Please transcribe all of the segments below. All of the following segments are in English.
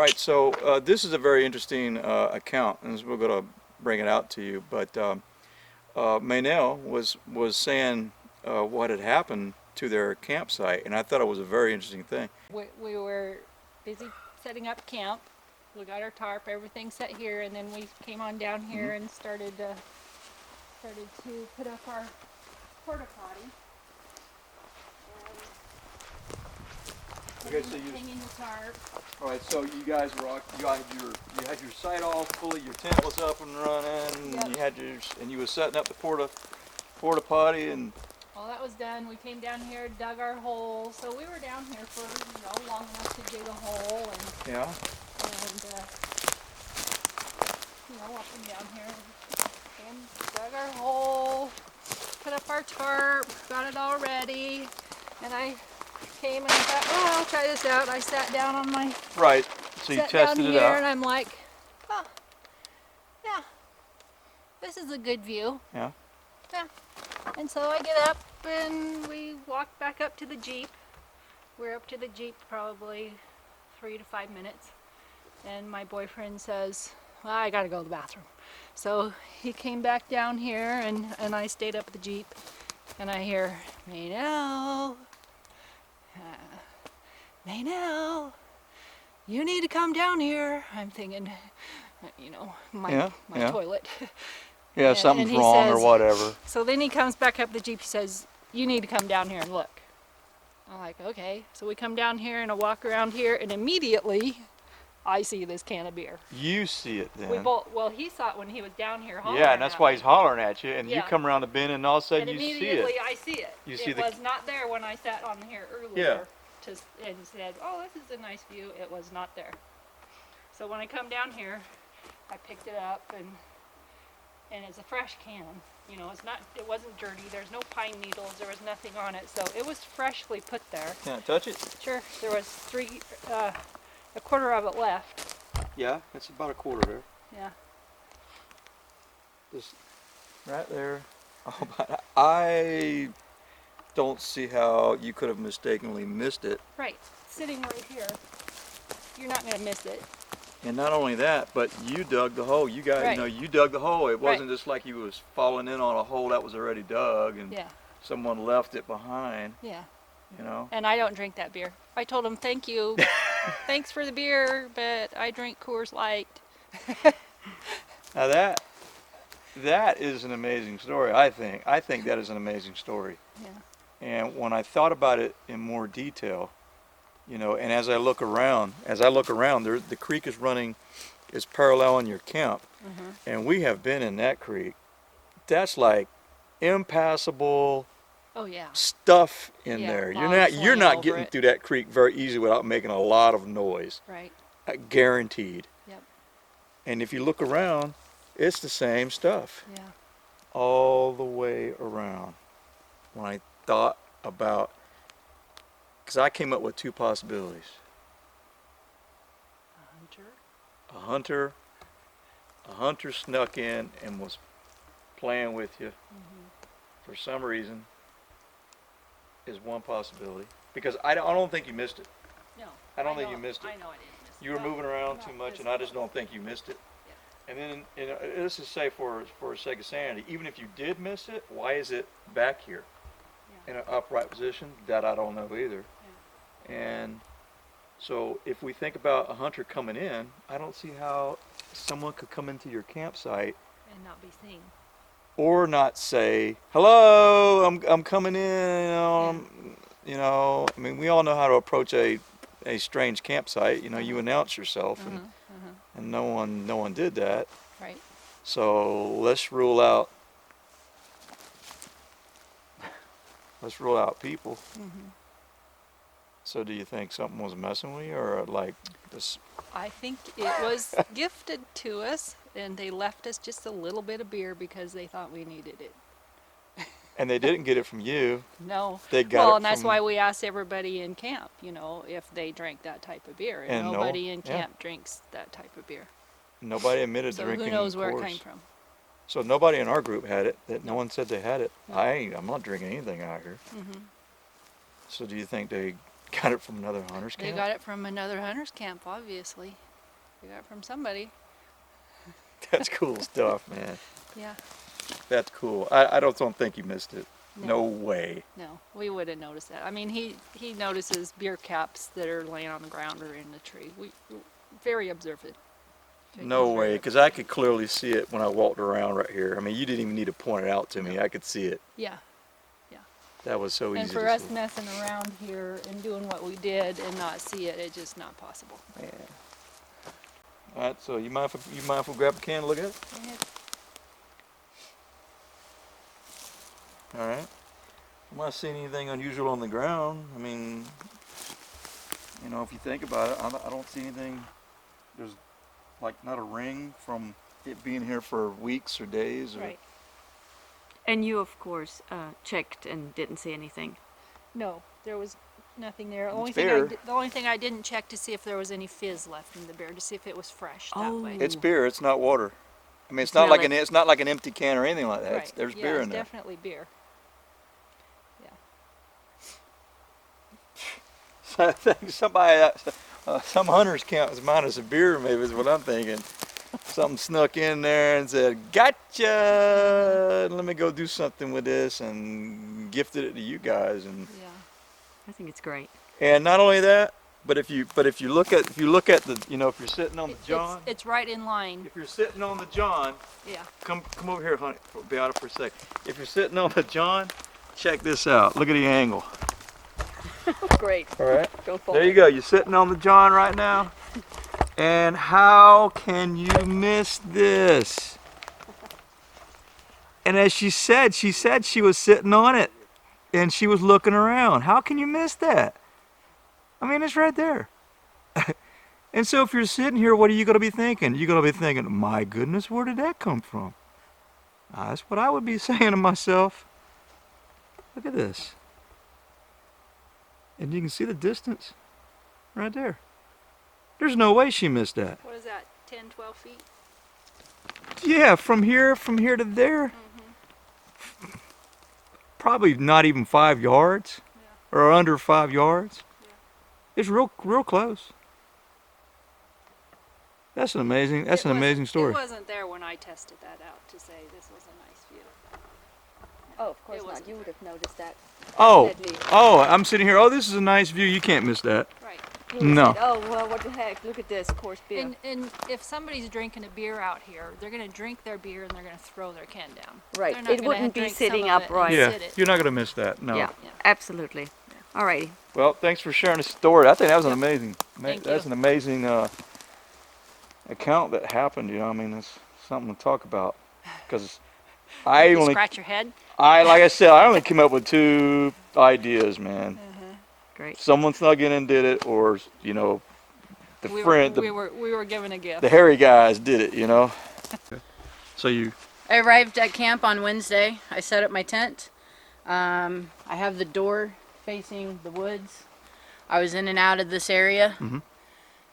right, so this is a very interesting account, and we're going to bring it out to you. But Maynell was saying what had happened to their campsite, and I thought it was a very interesting thing. We were busy setting up camp. We got our tarp, everything set here, and then we came on down here and started to put up our porta potty. Okay, so Hanging the tarp. all right, so you guys were you had your site all fully, your tent was up and running, Yep. you had you was setting up the porta potty, and All that was done. We came down here, dug our hole. So we were down here for long enough to dig a hole and yeah. up and down here and dug our hole, put up our tarp, got it all ready, and I came and I thought, oh, I'll try this out. I sat down on my Right. So you sat tested down it here out. and I'm like, oh, yeah, this is a good view. Yeah. Yeah. And so I get up and we walk back up to the Jeep. We're up to the Jeep probably 3 to 5 minutes. And my boyfriend says, well, I gotta go to the bathroom. So he came back down here and I stayed up at the Jeep and I hear, Maynell, Maynell, you need to come down here. I'm thinking, my toilet. Yeah, And something's he wrong or says- whatever. So then he comes back up the Jeep, he says, you need to come down here and look. I'm like, okay. So we come down here and I walk around here and immediately I see this can of beer. You see it then. Well, he saw it when he was down here hollering Yeah, and that's at why me. he's hollering at you, and you Yeah. come around the bend, and all of a sudden And you see immediately it. I see it. You see it the- was not there when I sat on here earlier and said, oh, this is a nice view. It was not there. So when I come down here, I picked it up and it's a fresh can. It wasn't dirty. There's no pine needles. There was nothing on it. So it was freshly put there. Can I touch it? Sure. There was a quarter of it left. Yeah, it's about a quarter there. Yeah. Just right there. Oh, but I don't see how you could have mistakenly missed it. Right. Sitting right here. You're not going to miss it. And not only that, but you dug the hole. You guys, Right. you dug the hole. It wasn't Right. just like you was falling in on a hole that was already dug and Yeah. someone left it behind, Yeah. And I don't drink that beer. I told him, thank you. Thanks for the beer, but I drink Coors Light. Now that is an amazing story, I think. I think that is an amazing story. Yeah. And when I thought about it in more detail, and as I look around, the creek is paralleling your camp. Mm-hmm. And we have been in that creek. That's like impassable Oh, yeah. stuff in Yeah, there. You're logs not laying over getting it. through that creek very easy without making a lot of noise. Right. Guaranteed. Yep. And if you look around, it's the same stuff Yeah. all the way around. When I thought about, because I came up with two possibilities. Hunter. A hunter snuck in and was playing with you for some reason is one possibility. Because I don't think you missed it. No. I don't think you missed it. I know I didn't miss it. You were Well, moving around not too much, this and I just one. don't think you missed it. And then, let's just say for sake of sanity, even if you did miss it, why is it back here in an upright position? That I don't know either. And so if we think about a hunter coming in, I don't see how someone could come into your campsite And not be seen. or not say, "Hello, I'm coming in." I mean, we all know how to approach a strange campsite. You announce yourself, and no one did that. Right. So let's rule out people. So do you think something was messing with you, or like this? I think it was gifted to us, and they left us just a little bit of beer because they thought we needed it. And they didn't get it from you. No. They got Well, it and that's from- why we asked everybody in camp, if they drank that type of beer. And And no- nobody in yeah. camp drinks that type of beer. Nobody admitted So drinking. who knows where it Coors. came from? So nobody in our group had it. That no No. one said they had it. No. I'm not drinking anything out here. So do you think they got it from another hunter's They camp? got it from another hunter's camp, obviously. I got it from somebody. That's cool stuff, man. Yeah. That's cool. I don't think you missed it. No. No way. No, we wouldn't notice that. I mean, he notices beer caps that are laying on the ground or in the tree. We very observant. No He's very way, because I could clearly see it when I walked around right here. I mean, you didn't even need to point it out to me. I could see it. Yeah. That was so easy And for to us see. messing around here and doing what we did and not see it, it's just not possible. Yeah. All right, so you mind if we grab a can and look at it? Go ahead. All right. I'm not seeing anything unusual on the ground. I mean, you know, if you think about it, I don't see anything. There's like not a ring from it being here for weeks or days. Or, Right. And you, of course, checked and didn't see anything. No, there was nothing there. It's beer. The only thing I didn't check to see if there was any fizz left in the beer, to see if it was fresh that way. It's beer. It's not water. I mean, it's Smell not like it. it's not like an empty can or anything like that. Right. There's Yeah, beer it's in there. definitely beer. So I think somebody, some hunters count as mine as a beer. Maybe is what I'm thinking. Something snuck in there and said, "Gotcha! Let me go do something with this," and gifted it to you guys. And Yeah. I think it's great. not only that, but if you look at the, you know, if you're sitting on the John, It's right in line. if you're sitting on the John, Yeah. come over here, honey. Be out for a sec. If you're sitting on the John, check this out. Look at the angle. Great. All right. Go for There you go. You're sitting on the John right now. And how can you miss this? And as she said she was sitting on it and she was looking around. How can you miss that? I mean, it's right there. And so if you're sitting here, what are you going to be thinking? You're going to be thinking, my goodness, where did that come from? That's what I would be saying to myself. Look at this. And you can see the distance right there. There's no way she missed that. What is that, 10, 12 feet? Yeah, from here to there. Probably not even 5 yards, or under 5 yards. It's real close. That's an amazing. That's an amazing story. It wasn't there when I tested that out to say this was a nice view. Oh, of course It not. wasn't You would have noticed that. Oh, Definitely. oh, I'm sitting here. Oh, this is a nice view. You can't miss that. Right. You would've No. said, oh, well, what the heck? Look at this, of course, beer. And if somebody's drinking a beer out here, they're going to drink their beer and they're going to throw their can down. Right. They're not It gonna wouldn't be drink sitting some of it and upright. Yeah, sit it. you're not gonna miss that. No. Yeah, Yeah. absolutely. Alrighty. Well, thanks for sharing the story. I think that was an Yep. amazing. Thank That's you. an amazing account that happened. You know, I mean, it's something to talk about because I You only. scratch your head. Like I said, I only came up with 2 ideas, man. Great. Someone snuck in and did it, or you know, the we friend, were given a gift. the hairy guys did it. You know. So you. I arrived at camp on Wednesday. I set up my tent. I have the door facing the woods. I was in and out of this area.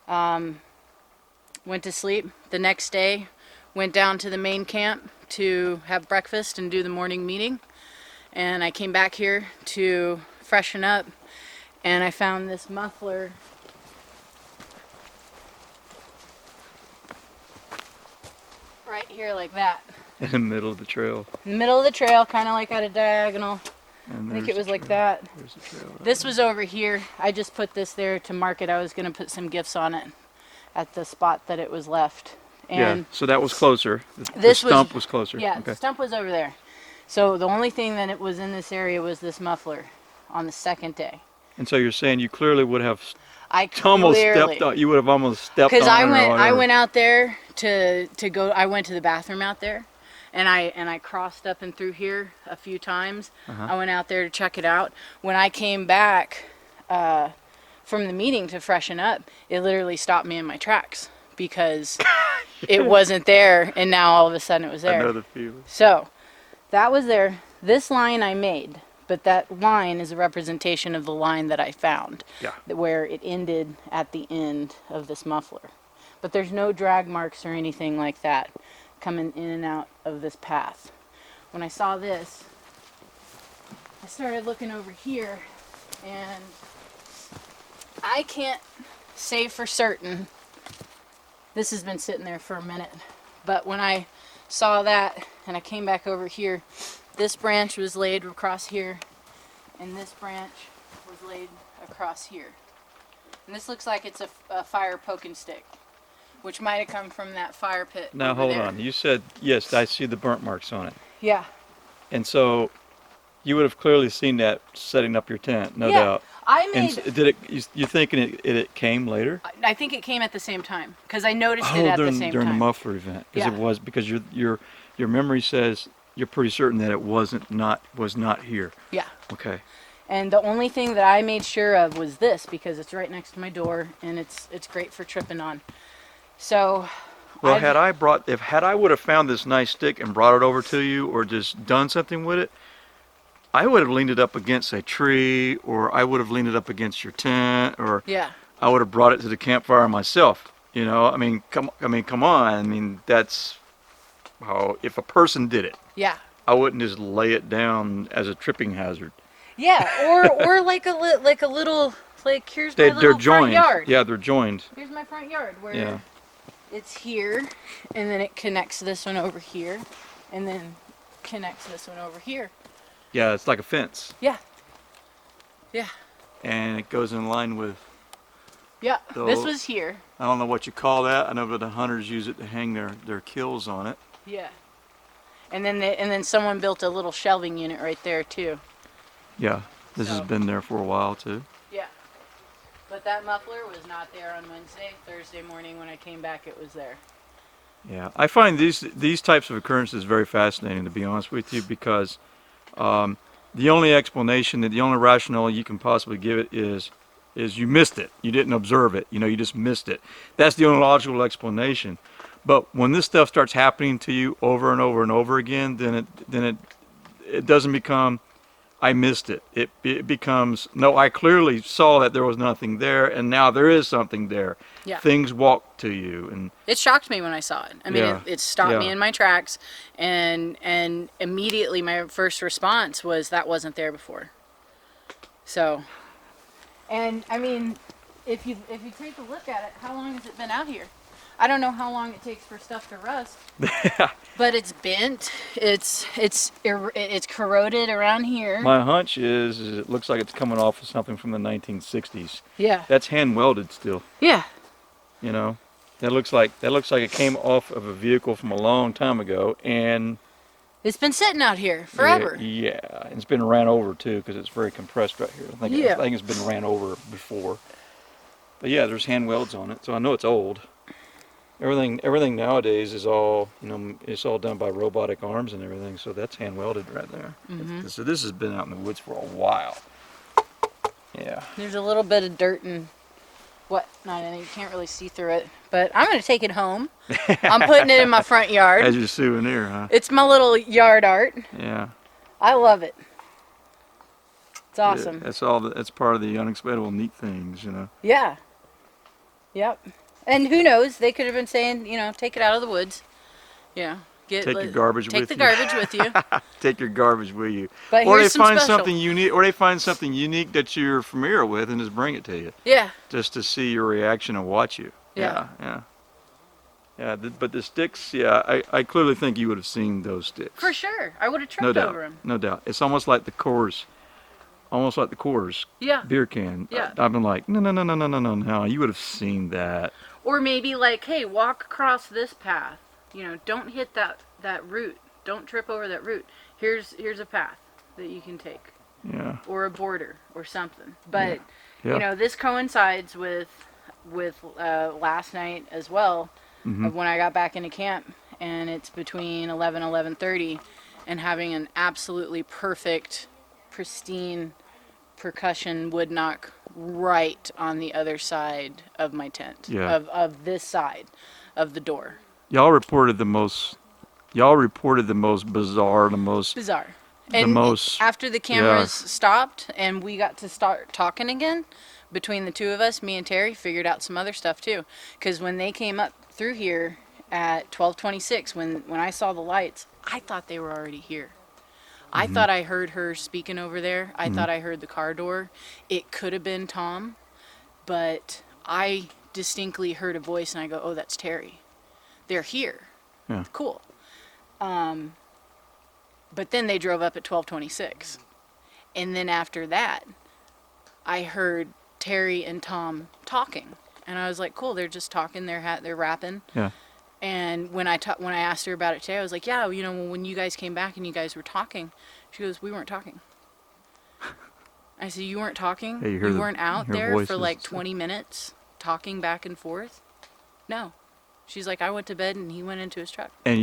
Went to sleep. The next day, went down to the main camp to have breakfast and do the morning meeting. And I came back here to freshen up, and I found this muffler right here like that. In the middle of the trail. In the middle of the trail, kind of like at a diagonal. And I think there's it was the like trail. that. There's the trail. right This was over here. I just put this there to mark it. I was going to put some gifts on it at the spot that it was left. Yeah. And So that was closer. The This was- stump was closer. yeah, Okay. the stump was over there. So the only thing that it was in this area was this muffler on the second day. And so you're saying you clearly would have I almost clearly, stepped on. You would have almost stepped on. because it I or went whatever. out there to go. I went to the bathroom out there, and I crossed up and through here a few times. I went out there to check it out. When I came back from the meeting to freshen up, it literally stopped me in my tracks because it wasn't there, and now all of a sudden it was I there. know the feeling. So that was there. This line I made, but that line is a representation of the line that I found, Yeah. where it ended at the end of this muffler. But there's no drag marks or anything like that coming in and out of this path. When I saw this, I started looking over here, and I can't say for certain This has been sitting there for a minute. But when I saw that and I came back over here, this branch was laid across here, and this branch was laid across here. And this looks like it's a fire poking stick, which might have come from that fire pit. Now over hold there. on. You said yes. I see the burnt marks on it, Yeah. and so you would have clearly seen that setting up your tent, no Yeah. doubt. I And made. did it? You thinking it came later? I think it came at the same time because I noticed it Oh, at during the same during time. the muffler event, because Yeah. it was because your memory says you're pretty certain that it was not here. Yeah. Okay. And the only thing that I made sure of was this because it's right next to my door and it's great for tripping on. So. Well, I've- had I would have found this nice stick and brought it over to you, or just done something with it, I would have leaned it up against a tree, or I would have leaned it up against your tent, or Yeah. I would have brought it to the campfire myself. You know, I mean, come on. I mean, that's how if a person did it, Yeah. I wouldn't just lay it down as a tripping hazard. Yeah. Or like a little here's my They're little front joined. yard. Yeah, they're joined. Here's my front yard where Yeah. it's here, and then it connects this one over here, and then connects this one over here. Yeah, it's like a fence, Yeah. Yeah. and it goes in line with. Yeah. So- This was here. I don't know what you call that. I know that the hunters use it to hang their kills on it. Yeah. And then someone built a little shelving unit right there too. Yeah, this has So- been there for a while too. Yeah. But that muffler was not there on Wednesday. Thursday morning when I came back, it was there. Yeah, I find these types of occurrences very fascinating, to be honest with you, because the only explanation, the only rationale you can possibly give it is you missed it. You didn't observe it. You know, you just missed it. That's the only logical explanation. But when this stuff starts happening to you over and over and over again, then it doesn't become I missed it. It becomes no. I clearly saw that there was nothing there, and now there is something there. Yeah. Things walk to you, and It shocked me when I saw it. I mean, Yeah. it stopped me Yeah. in my tracks, and immediately my first response was that wasn't there before. So, and I mean, if you take a look at it, how long has it been out here? I don't know how long it takes for stuff to rust, but it's bent. It's corroded around here. my hunch is it looks like it's coming off of something from the 1960s. Yeah. That's hand welded still. Yeah. You know, that looks like it came off of a vehicle from a long time ago, and It's been sitting out here forever. Yeah, and it's been ran over too because it's very compressed right here. I Yeah. think it's been ran over before. But yeah, there's hand welds on it, so I know it's old. Everything nowadays is all it's all done by robotic arms and everything. So that's hand welded right there. Mm-hmm. So this has been out in the woods for a while. Yeah. There's a little bit of dirt and not anything. You can't really see through it. But I'm gonna take it home. I'm putting it in my front yard. As your souvenir, huh? It's my little yard art. Yeah. I love it. It's Yeah, awesome. that's part of the unexpected neat things, you know. Yeah. Yep. And who knows? They could have been saying, take it out of the woods. Take your garbage take with the you. garbage with you. Take your garbage with you. But Or they here's some find special. something unique, or they find something unique that you're familiar with, and just bring it to you, Yeah. just to see your reaction and watch you. Yeah. But the sticks, yeah, I clearly think you would have seen those sticks. For sure. I would have tripped No doubt. over them. No doubt. It's almost like the Coors Yeah. beer can. Yeah. I've been like, no. You would have seen that. Or maybe like, hey, walk across this path. Don't hit that root. Don't trip over that root. Here's a path that you can take, Yeah. or a border, or something. But Yeah. this coincides with last night as well, Mhm. of when I got back into camp, and it's between 11:30, and having an absolutely perfect, pristine percussion wood knock right on the other side of my tent, Yeah. of this side of the door. Y'all reported the most bizarre, Bizarre. The And most- after the cameras stopped and we got to start talking again, between the two of us, me and Terry figured out some other stuff too. Because when they came up through here at 12:26, when I saw the lights, I thought they were already here. I thought I heard her speaking over there. I thought I heard the car door. It could have been Tom, but I distinctly heard a voice, and I go, "Oh, that's Terry. They're here. Yeah. Cool." But then they drove up at 12:26, and then after that, I heard Terry and Tom talking, and I was like, "Cool, they're just talking. They're rapping." Yeah. And when I asked her about it today, I was like, "Yeah, you know, when you guys came back and you guys were talking," she goes, "We weren't talking." I said, "You weren't talking? Yeah, you hear You the- weren't out hear there voices for and like stuff." 20 minutes talking back and forth?" No. She's like, "I went to bed and he went into his truck." And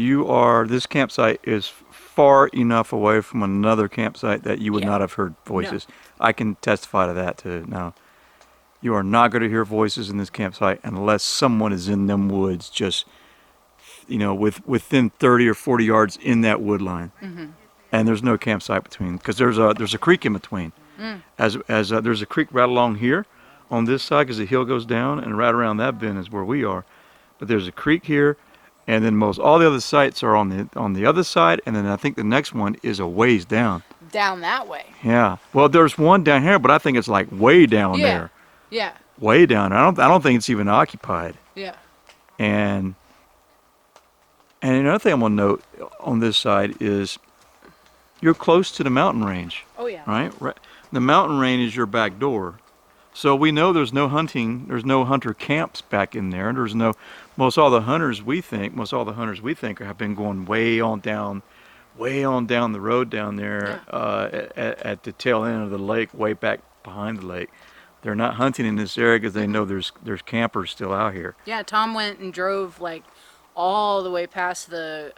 this campsite is far enough away from another campsite that you would Yeah. not have heard voices. I can testify to that too. Now, you are not going to hear voices in this campsite unless someone is in them woods, just, within 30 or 40 yards in that wood line. And there's no campsite between, because there's a creek in between. There's a creek right along here on this side, because the hill goes down, and right around that bend is where we are. But there's a creek here, and then all the other sites are on the other side, and then I think the next one is a ways down. Down that way. Yeah. Well, there's one down here, but I think it's like way down Yeah. there. Yeah. Way down. I don't think it's even occupied. Yeah. And another thing I'm gonna note on this side is you're close to the mountain range, Oh yeah. right? The mountain range is your back door. So we know there's no hunter camps back in there. Most all the hunters we think have been going way on down the road down there, at the tail end of the lake, way back behind the lake. They're not hunting in this area because they know there's campers still out here. Yeah, Tom went and drove like all the way past the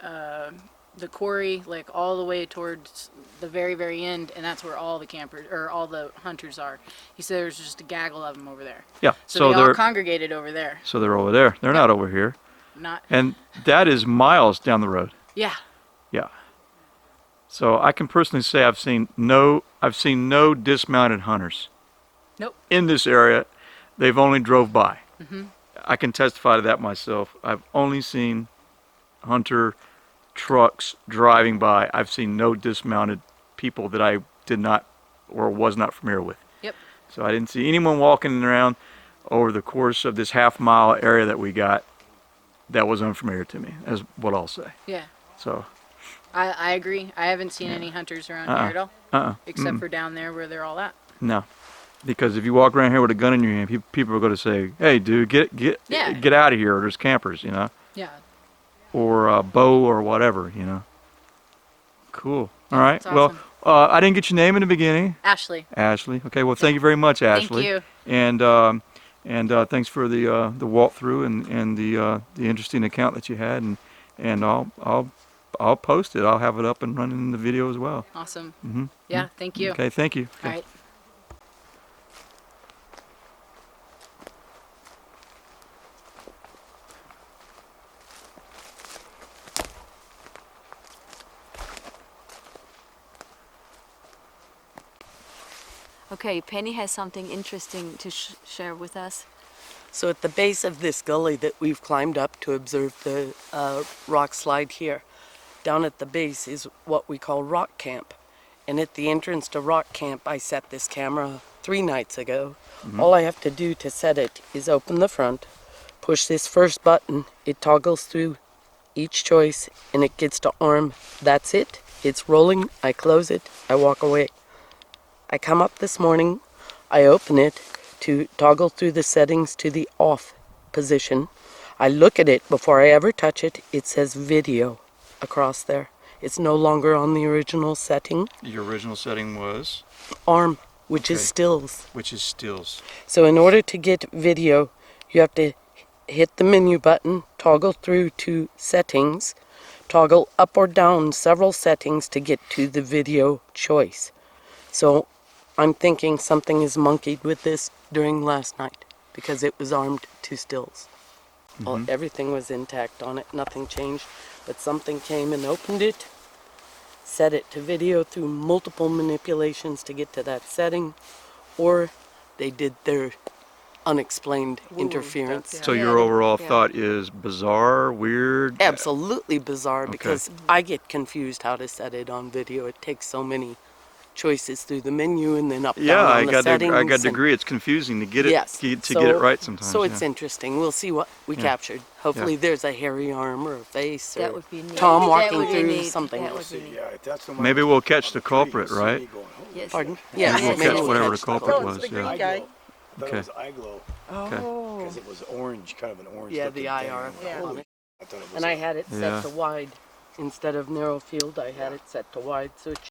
quarry, like all the way towards the very, very end, and that's where all the campers or all the hunters are. He said there's just a gaggle of them over there. Yeah. So they all congregated over there. So they're over there. They're not over here. Not. And that is miles down the road. Yeah. Yeah. So I can personally say I've seen no dismounted hunters. Nope. In this area. They've only drove by. Mm-hmm. I can testify to that myself. I've only seen hunter trucks driving by. I've seen no dismounted people that I did not or was not familiar with. Yep. So I didn't see anyone walking around over the course of this half-mile area that we got that was unfamiliar to me, is what I'll say. Yeah. So. I agree. I haven't seen any hunters around here at all, except for down there where they're all at. No. Because if you walk around here with a gun in your hand, people are going to say, "Hey, dude, get out of here, or there's campers," Yeah. or a bow or whatever, Cool. All right. That's awesome. Well, I didn't get your name in the beginning. Ashley. Ashley. Okay. Well, thank you very much, Ashley. Thank you. And thanks for the walkthrough and the interesting account that you had, and I'll post it. I'll have it up and running in the video as well. Awesome. Mm-hmm. Yeah. Thank you. Okay. Thank you. All right. Okay, Penny has something interesting to share with us. So at the base of this gully that we've climbed up to observe the rock slide here, down at the base is what we call rock camp. And at the entrance to rock camp, I set this camera 3 nights ago. All I have to do to set it is open the front, push this first button, it toggles through each choice, and it gets to arm. That's it. It's rolling. I close it. I walk away. I come up this morning, I open it to toggle through the settings to the off position. I look at it before I ever touch it. It says video across there. It's no longer on the original setting. Your original setting was, Arm, which is Okay. stills. which is stills. So in order to get video, you have to hit the menu button, toggle through to settings, toggle up or down several settings to get to the video choice. So I'm thinking something is monkeyed with this during last night because it was armed to stills. Well, everything was intact on it, nothing changed, but something came and opened it, set it to video through multiple manipulations to get to that setting, or they did their unexplained interference. So your overall thought is bizarre, weird? Absolutely bizarre Okay. because I get confused how to set it on video. It takes so many choices through the menu and then up Yeah, down I on the got settings. to I got to and- agree. It's confusing to get it Yes. to get it right sometimes. So it's yeah. interesting. We'll see what we Yeah. captured. Hopefully there's a hairy arm or a face or That would be neat. Tom That walking would be through neat. something. That would be neat. Yeah, if that's the one Maybe with we'll the- catch on the tree, culprit, you'll see right? me going, "Holy Yes. Pardon? Yeah. Yes, Maybe we'll maybe catch we'll whatever catch the culprit Oh, was. it's the Yeah. green guy. I thought Okay. it was iGlow Oh. because it was orange, kind of an orange. Yeah, looking the thing. IR Yeah. on it. I thought it was And I had it Yeah. set to wide. Instead of narrow field, I had it set to wide, so it